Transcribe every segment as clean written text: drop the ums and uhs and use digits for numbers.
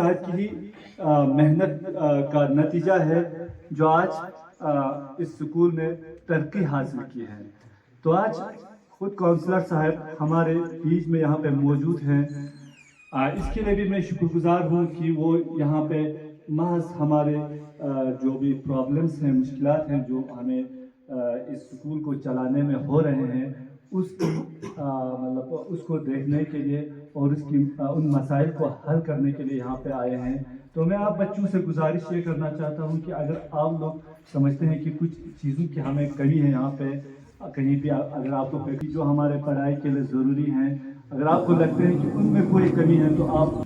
साहब की ही मेहनत का नतीजा है जो आज इस स्कूल ने तरक्की हासिल की है। तो आज खुद काउंसलर साहब हमारे बीच में यहाँ पे मौजूद हैं। इसके लिए भी मैं शुक्रगुजार हूँ कि वो यहाँ पे महज हमारे जो भी प्रॉब्लम्स हैं, मुश्किलात हैं जो हमें इस स्कूल को चलाने में हो रहे हैं, उसकी मतलब उसको देखने के लिए और उसकी उन मसाइल को हल करने के लिए यहाँ पे आए हैं। तो मैं आप बच्चों से गुजारिश ये करना चाहता हूँ कि अगर आप लोग समझते हैं कि कुछ चीज़ों की हमें कमी है यहाँ पे, कहीं भी अगर आपको कभी जो हमारे पढ़ाई के लिए ज़रूरी हैं, अगर आपको लगते हैं कि उनमें कोई कमी है तो आप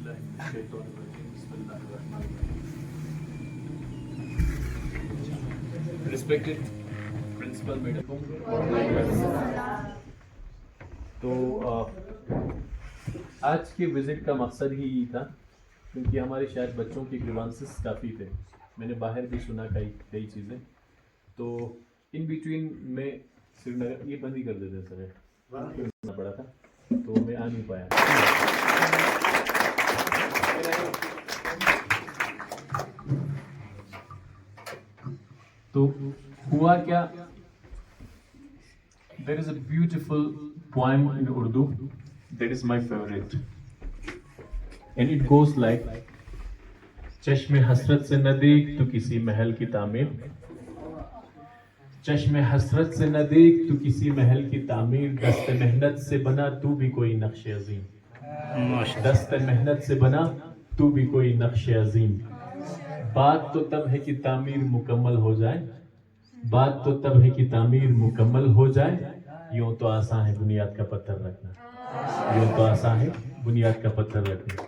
रिस्पेक्टेड प्रिंसिपल मैडम, तो आज के विजिट का मकसद ही यही था, क्योंकि हमारे शायद बच्चों के ग्रीवांसेस काफ़ी थे। मैंने बाहर भी सुना कई चीज़ें, तो इन बिटवीन में श्रीनगर ये बंद ही कर देते सर, करना पड़ा था, तो मैं आ नहीं पाया। तो हुआ क्या, there is a beautiful poem in Urdu that is my favorite, and it goes like, चश्मे हसरत से न देख तू किसी महल की तामीर, चश्मे हसरत से न देख तू किसी महल की तामीर, दस्त मेहनत से बना तू भी कोई नक्श अजीम, दस्त मेहनत से बना तू भी कोई नक्श अजीम। बात तो तब है कि तामीर मुकम्मल हो जाए, बात तो तब है कि तामीर मुकम्मल हो जाए, यूं तो आसान है बुनियाद का पत्थर रखना, यूं तो आसान है बुनियाद का पत्थर रखना।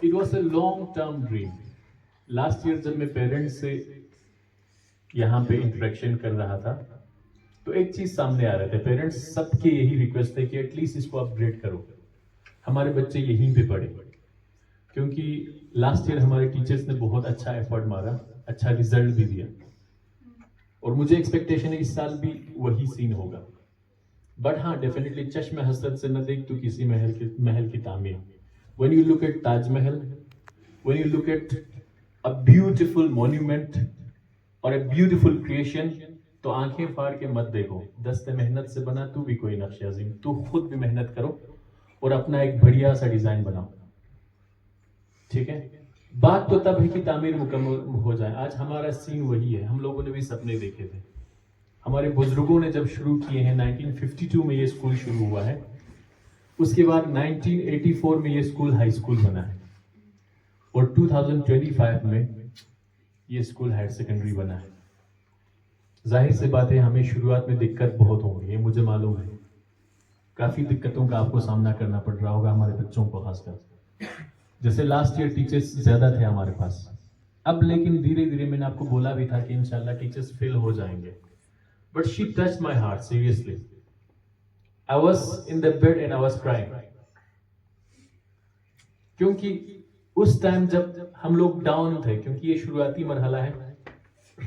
It was a long term dream. Last year जब मैं पेरेंट्स से यहाँ पे इंटरेक्शन कर रहा था, तो एक चीज सामने आ रहे थे, पेरेंट्स सबके यही रिक्वेस्ट है कि एटलीस्ट इसको अपग्रेड करो, हमारे बच्चे यहीं पे पढ़े, क्योंकि लास्ट ईयर हमारे टीचर्स ने बहुत अच्छा एफर्ट मारा, अच्छा रिजल्ट भी दिया, और मुझे एक्सपेक्टेशन है इस साल भी वही सीन होगा। बट हाँ, डेफिनेटली चश्मे हसरत से न देख तू किसी महल की तामीर। When you look at Taj Mahal, when you look at a beautiful monument or a beautiful creation, तो आंखें फाड़ के मत देखो, दस्ते मेहनत से बना तू भी कोई नक्श अजीम। तू खुद भी मेहनत करो और अपना एक बढ़िया सा डिजाइन बनाओ, ठीक है। बात तो तब है कि तामीर मुकम्मल हो जाए। आज हमारा सीन वही है, हम लोगों ने भी सपने देखे थे, हमारे बुजुर्गों ने जब शुरू किए हैं, 1952 में ये स्कूल शुरू हुआ है, उसके बाद 1984 में ये स्कूल हाई स्कूल बना है, और 2025 में ये स्कूल हायर सेकेंडरी बना है। जाहिर सी बात है, हमें शुरुआत में दिक्कत बहुत होगी, ये मुझे मालूम है, काफ़ी दिक्कतों का आपको सामना करना पड़ रहा होगा हमारे बच्चों को खासकर। जैसे लास्ट ईयर टीचर्स ज़्यादा थे हमारे पास, अब लेकिन धीरे धीरे, मैंने आपको बोला भी था कि इंशाल्लाह टीचर्स फेल हो जाएंगे, but she touched my heart seriously. I was in the bed and I was crying, क्योंकि उस टाइम जब हम लोग डाउन थे, क्योंकि ये शुरुआती मरहला है,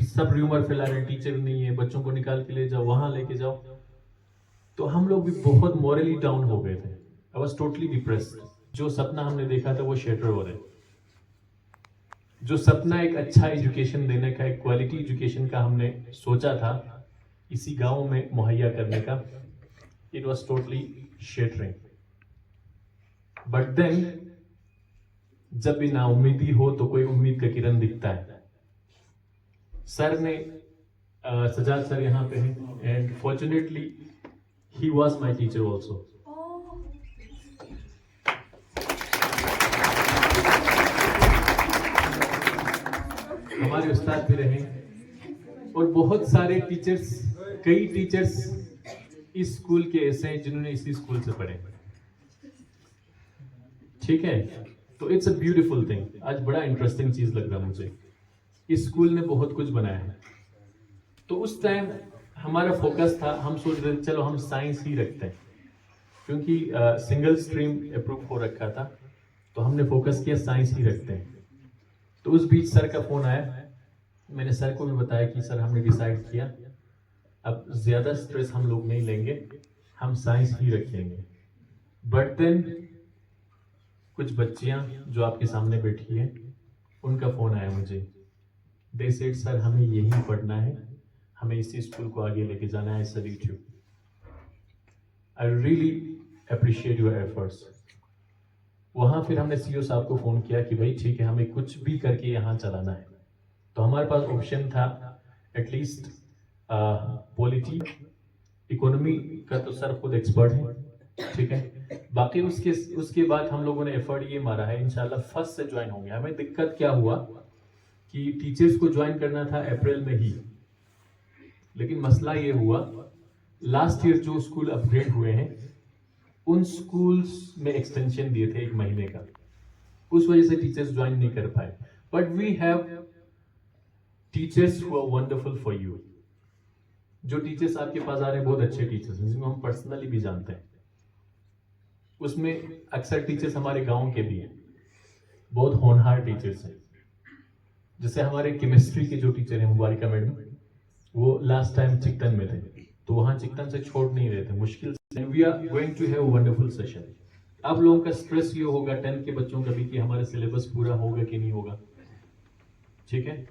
सब र्यूमर फैला रहे, टीचर नहीं है, बच्चों को निकाल के ले जाओ, वहां लेके जाओ, तो हम लोग भी बहुत मॉरली डाउन हो गए थे। I was totally depressed। जो सपना हमने देखा था वो शेटर हो रहे, जो सपना एक अच्छा एजुकेशन देने का, एक क्वालिटी एजुकेशन का हमने सोचा था इसी गांव में मुहैया करने का, it was totally shattering। But then जब भी नाउम्मीदी हो तो कोई उम्मीद का किरण दिखता है। सर ने सजाद सर यहाँ पे हैं, and fortunately he was my teacher also. हमारे उस्ताद भी रहे, और बहुत सारे टीचर्स, कई टीचर्स इस स्कूल के ऐसे हैं जिन्होंने इसी स्कूल से पढ़े, ठीक है। तो इट्स अ ब्यूटीफुल थिंग। आज बड़ा इंटरेस्टिंग चीज लग रहा है मुझे, इस स्कूल ने बहुत कुछ बनाया है। तो उस टाइम हमारा फोकस था, हम सोच रहे थे चलो हम साइंस ही रखते हैं, क्योंकि सिंगल स्ट्रीम अप्रूव हो रखा था, तो हमने फोकस किया साइंस ही रखते हैं। तो उस बीच सर का फोन आया, मैंने सर को भी बताया कि सर हमने डिसाइड किया, अब ज्यादा स्ट्रेस हम लोग नहीं लेंगे, हम साइंस ही रखेंगे। बट देन कुछ बच्चियां जो आपके सामने बैठी हैं, उनका फोन आया मुझे। दे सेड सर हमें यहीं पढ़ना है, हमें इसी स्कूल को आगे लेके जाना है। आई salute you, I really appreciate your efforts. वहां फिर हमने सीईओ साहब को फोन किया कि भाई ठीक है, हमें कुछ भी करके यहाँ चलाना है। तो हमारे पास ऑप्शन था एटलीस्ट पॉलिटी, इकोनॉमी का तो सर खुद एक्सपर्ट है, ठीक है। बाकी उसके बाद हम लोगों ने एफर्ट ये मारा है इंशाल्लाह फर्स्ट से ज्वाइन होंगे। हमें दिक्कत क्या हुआ कि टीचर्स को ज्वाइन करना था अप्रैल में ही, लेकिन मसला ये हुआ लास्ट ईयर जो स्कूल अपग्रेड हुए हैं उन स्कूल्स में एक्सटेंशन दिए थे 1 महीने का, उस वजह से टीचर्स ज्वाइन नहीं कर पाए। But we have teachers who are wonderful for you. जो टीचर्स आपके पास आ रहे हैं बहुत अच्छे टीचर्स हैं, जिनको हम पर्सनली भी जानते हैं। उसमें अक्सर टीचर्स हमारे गांव के भी हैं, बहुत होनहार टीचर्स हैं। जैसे हमारे केमिस्ट्री के जो टीचर हैं मुबारिका मैडम, वो लास्ट टाइम चिकटन में थे, तो वहां चिकटन से छोड़ नहीं रहे थे मुश्किल से। We are going to have wonderful session. आप लोगों का स्ट्रेस ये होगा 10 के बच्चों का भी कि हमारा सिलेबस पूरा होगा कि नहीं होगा, ठीक है।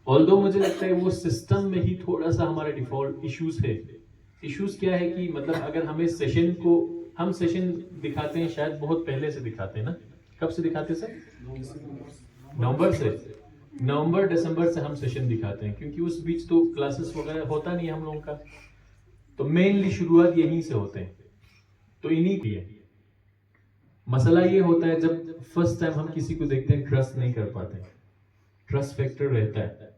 ऑल्दो मुझे लगता है वो सिस्टम में ही थोड़ा सा हमारा डिफॉल्ट इश्यूज है। इश्यूज क्या है कि मतलब अगर हमें सेशन को, हम सेशन दिखाते हैं शायद बहुत पहले से दिखाते हैं ना, कब से दिखाते हैं सर? नवंबर से, नवंबर दिसंबर से हम सेशन दिखाते हैं, क्योंकि उस बीच तो क्लासेस वगैरह होता नहीं हम लोगों का। तो मेनली शुरुआत यहीं से होते हैं, तो इन्हीं की है। मसला ये होता है जब फर्स्ट टाइम हम किसी को देखते हैं ट्रस्ट नहीं कर पाते, ट्रस्ट फैक्टर रहता है।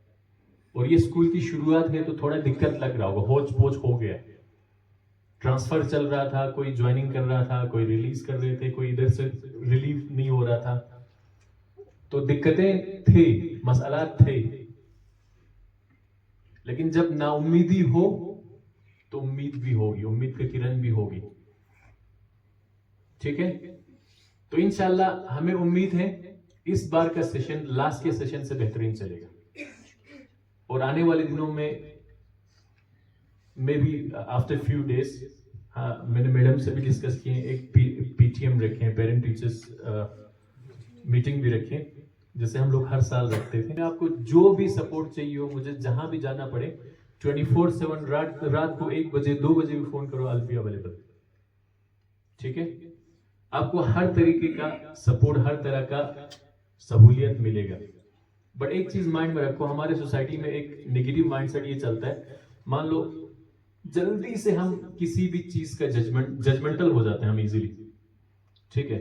और ये स्कूल की शुरुआत है तो थोड़ा दिक्कत लग रहा होगा, होच पोच हो गया, ट्रांसफर चल रहा था, कोई ज्वाइनिंग कर रहा था, कोई रिलीज कर रहे थे, कोई इधर से रिलीव नहीं हो रहा था, तो दिक्कतें थे, मसला थे। लेकिन जब नाउम्मीदी हो तो उम्मीद भी होगी, उम्मीद की किरण भी होगी, ठीक है। तो इंशाल्लाह हमें उम्मीद है इस बार का सेशन लास्ट के सेशन से बेहतरीन चलेगा, और आने वाले दिनों में may be after few days, हाँ मैंने मैडम से भी डिस्कस किए, एक पीटीएम रखे हैं, पेरेंट टीचर्स मीटिंग भी रखें, जैसे हम लोग हर साल रखते थे। आपको जो भी सपोर्ट चाहिए हो, मुझे जहां भी जाना पड़े 24/7 रात को 1 बजे 2 बजे भी फोन करो, आई विल बी अवेलेबल, ठीक है। आपको हर तरीके का सपोर्ट, हर तरह का सहूलियत मिलेगा। बट एक चीज माइंड में रखो, हमारे सोसाइटी में एक नेगेटिव माइंडसेट ये चलता है, मान लो जल्दी से हम किसी भी चीज का जजमेंटल हो जाते हैं हम इजीली, ठीक है।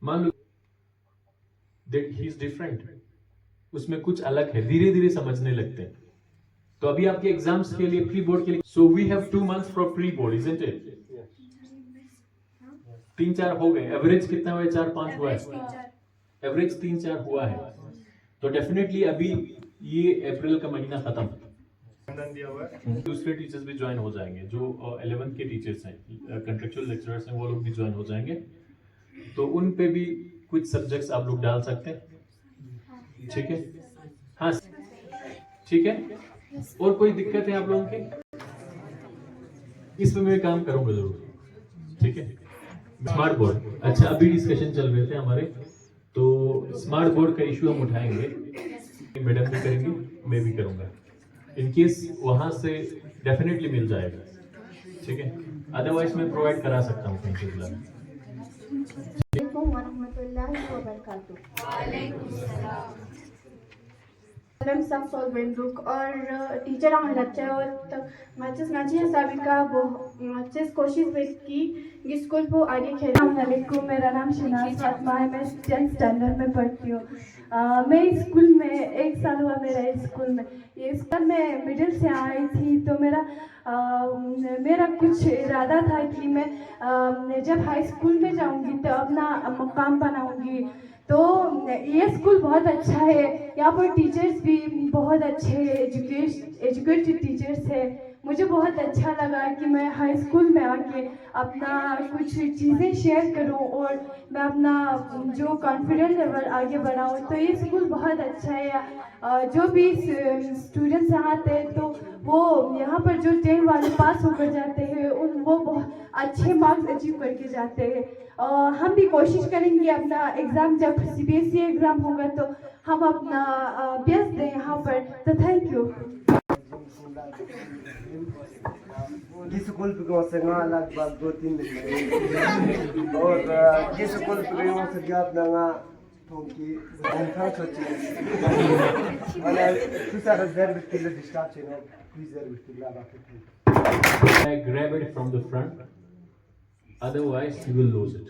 मान लो दैट ही इज डिफरेंट, उसमें कुछ अलग है, धीरे धीरे समझने लगते हैं। तो अभी आपके एग्जाम्स के लिए, प्री बोर्ड के लिए, so we have 2 months for pre board, isn't it? 3-4 हो गए, एवरेज कितना हुआ है? 4-5 हुआ है, एवरेज 3-4 हुआ है। तो डेफिनेटली अभी ये अप्रैल का महीना खत्म, दूसरे टीचर्स भी ज्वाइन हो जाएंगे, जो 11th के टीचर्स हैं, कंट्रेक्चुअल लेक्चरर्स हैं, वो लोग भी ज्वाइन हो जाएंगे। तो उन पे भी कुछ सब्जेक्ट्स आप लोग डाल सकते हैं, ठीक है। हाँ ठीक है। और कोई दिक्कत है आप लोगों के? इस पे मैं काम करूंगा जरूर, ठीक है। स्मार्ट बोर्ड, अच्छा अभी डिस्कशन चल रहे थे हमारे, तो स्मार्ट बोर्ड का इशू हम उठाएंगे, मैडम भी करेंगे, मैं भी करूंगा। इन केस वहां से डेफिनेटली मिल जाएगा, ठीक है। अदरवाइज मैं प्रोवाइड करा सकता हूँ कहीं से बुला। सब सॉल्वेंट बुक और टीचर आने लगते हैं, और मैचेस साबिका वो मैचेस कोशिश की कि स्कूल को आगे खेलना। मेरा नाम शनाज फातिमा है, मैं 10th स्टैंडर्ड में पढ़ती हूँ। मैं स्कूल में 1 साल हुआ मेरा स्कूल में। ये स्कूल में मिडिल से आई थी, तो मेरा कुछ इरादा था कि मैं जब हाई स्कूल में जाऊँगी तो अपना मकाम बनाऊँगी। तो ये स्कूल बहुत अच्छा है, यहाँ पर टीचर्स भी बहुत अच्छे एजुकेटेड टीचर्स है। मुझे बहुत अच्छा लगा कि मैं हाई स्कूल में आके अपना कुछ चीज़ें शेयर करूं और मैं अपना जो कॉन्फिडेंस लेवल आगे बढ़ाऊं। तो ये स्कूल बहुत अच्छा है। जो भी स्टूडेंट्स यहाँ आते हैं तो वो यहाँ पर जो 10 वाले पास होकर जाते हैं, वो बहुत अच्छे मार्क्स अचीव करके जाते हैं। हम भी कोशिश करेंगे अपना एग्ज़ाम, जब CBSE एग्ज़ाम होगा तो हम अपना बेस्ट दें यहाँ पर। तो थैंक यू। स्कूल पे लगभग 2-3 दिन और स्कूल पे ज्ञात नंगा की I grab it from the front, otherwise you will lose it.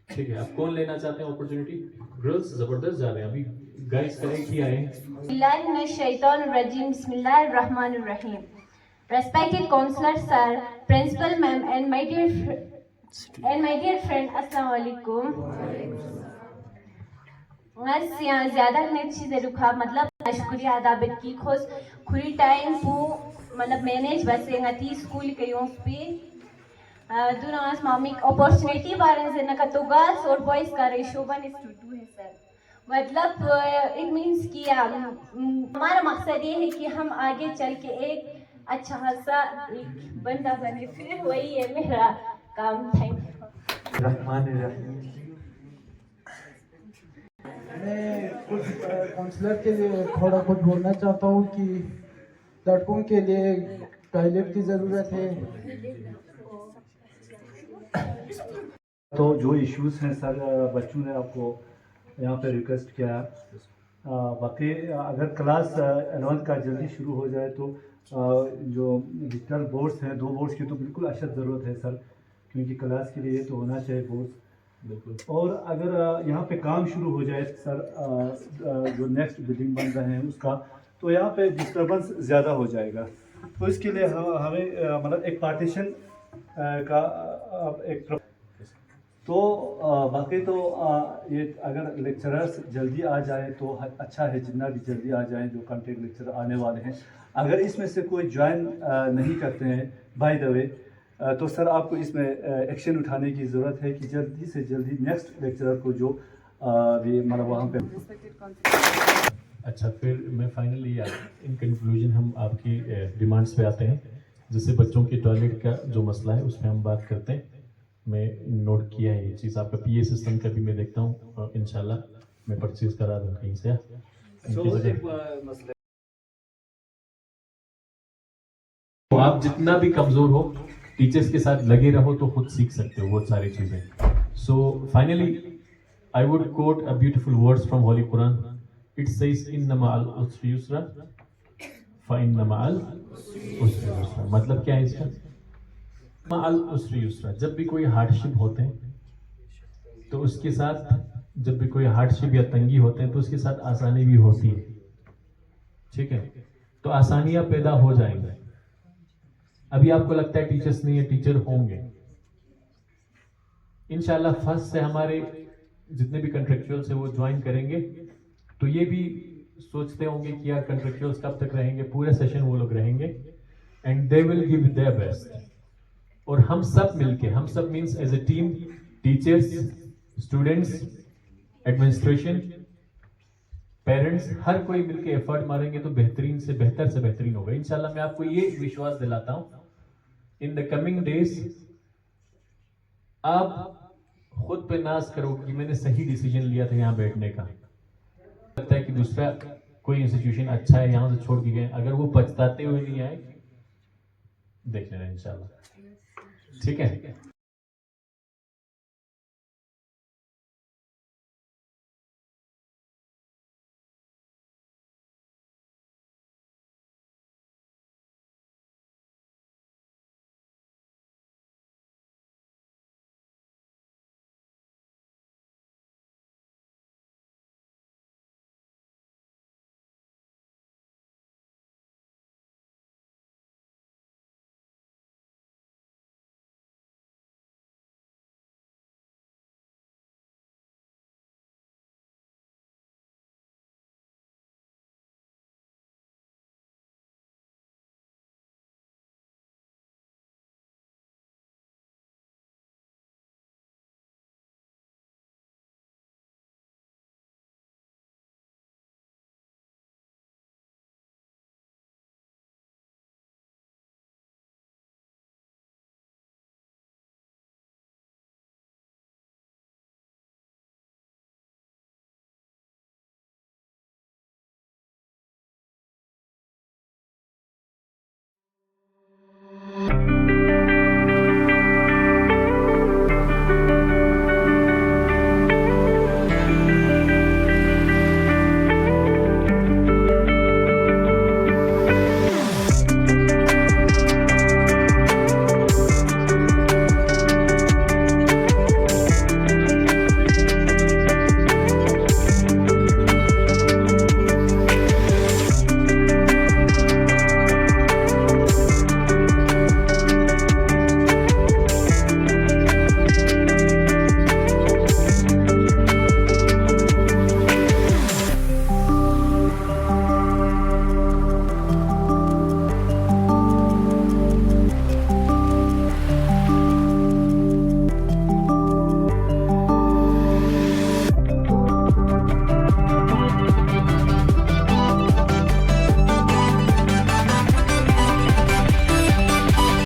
ठीक है, अब कौन लेना चाहते हैं अपॉर्चुनिटी? गर्ल्स जबरदस्त जा रहे हैं अभी, गाइस करेक्ट ही आए हैं। Bismillahirrahmanirrahim. Respected counselor sir, principal ma'am and my dear friend, अस्सलाम वालेकुम। बस यहाँ ज़्यादा नहीं चीज़ें रुखा मतलब शुक्रिया अदा बिट की खुश खुरी टाइम को मतलब मैनेज बस ngati स्कूल के यूं पे दुनास मामिक अपॉर्चुनिटी बारे से न तो गर्ल्स और बॉयज का रेशो 1:2 है सर। मतलब इट मींस कि हमारा मकसद ये है कि हम आगे चल के एक अच्छा खासा एक बंदा बने, फिर वही है मेरा काम। Thank you. मैं कुछ काउंसलर के लिए थोड़ा कुछ बोलना चाहता हूँ कि लड़कों के लिए टॉयलेट की ज़रूरत है। तो जो इश्यूज हैं सर, बच्चों ने आपको यहाँ पे रिक्वेस्ट किया है। बाकी अगर क्लास 11 का जल्दी शुरू हो जाए तो जो डिजिटल बोर्ड्स हैं, 2 बोर्ड्स की तो बिल्कुल अशद ज़रूरत है सर, क्योंकि क्लास के लिए तो होना चाहिए बोर्ड्स बिल्कुल। और अगर यहाँ पे काम शुरू हो जाए सर, जो नेक्स्ट बिल्डिंग बन रहे हैं उसका, तो यहाँ पे डिस्टर्बेंस ज़्यादा हो जाएगा। तो इसके लिए हमें मतलब एक पार्टीशन का एक तो बाकी तो ये अगर लेक्चरर्स जल्दी आ जाए तो अच्छा है, जितना भी जल्दी आ जाए जो कंटेंट लेक्चर आने वाले हैं। अगर इसमें से कोई ज्वाइन नहीं करते हैं बाय द वे, तो सर आपको इसमें एक्शन उठाने की ज़रूरत है कि जल्दी से जल्दी नेक्स्ट लेक्चरर को जो भी मतलब वहाँ पे। अच्छा, फिर मैं फाइनली इन कंक्लूजन हम आपकी डिमांड्स पे आते हैं। जैसे बच्चों के टॉयलेट का जो मसला है उसमें हम बात करते हैं। मैं नोट किया है ये चीज़, आपका PA सिस्टम का भी मैं देखता हूँ, इंशाल्लाह मैं परचेज करा दूँ कहीं से। तो आप जितना भी कमज़ोर हो टीचर्स के साथ लगे रहो तो खुद सीख सकते हो बहुत सारी चीज़ें। So finally I would quote a beautiful words from holy Quran. It says इन्ना मअल उसरि युस्रा फइन्ना मअल उसरि युस्रा। मतलब क्या है इसका? मअल उसरि युस्रा, जब भी कोई हार्डशिप होते हैं तो उसके साथ, जब भी कोई हार्डशिप या तंगी होते हैं तो उसके साथ आसानी भी होती है। ठीक है, तो आसानियां पैदा हो जाएंगी। अभी आपको लगता है टीचर्स नहीं है, टीचर होंगे इंशाल्लाह। फर्स्ट से हमारे जितने भी कंट्रेक्चुअल्स है वो ज्वाइन करेंगे, तो ये भी सोचते होंगे कि यार कंट्रेक्चुअल्स कब तक रहेंगे, पूरे सेशन वो लोग रहेंगे and they will give their best. और हम सब मिलके, हम सब means as a team, teachers, students, administration, parents, हर कोई मिलके एफर्ट मारेंगे तो बेहतरीन से बेहतरीन होगा इंशाल्लाह। मैं आपको ये विश्वास दिलाता हूं, इन द कमिंग डेज आप खुद पे नाज करोगे कि मैंने सही डिसीजन लिया था यहाँ बैठने का। लगता है कि दूसरा कोई इंस्टीट्यूशन अच्छा है, यहाँ से छोड़ के गए, अगर वो पछताते हुए नहीं आए, देख लेना इंशाल्लाह। ठीक है।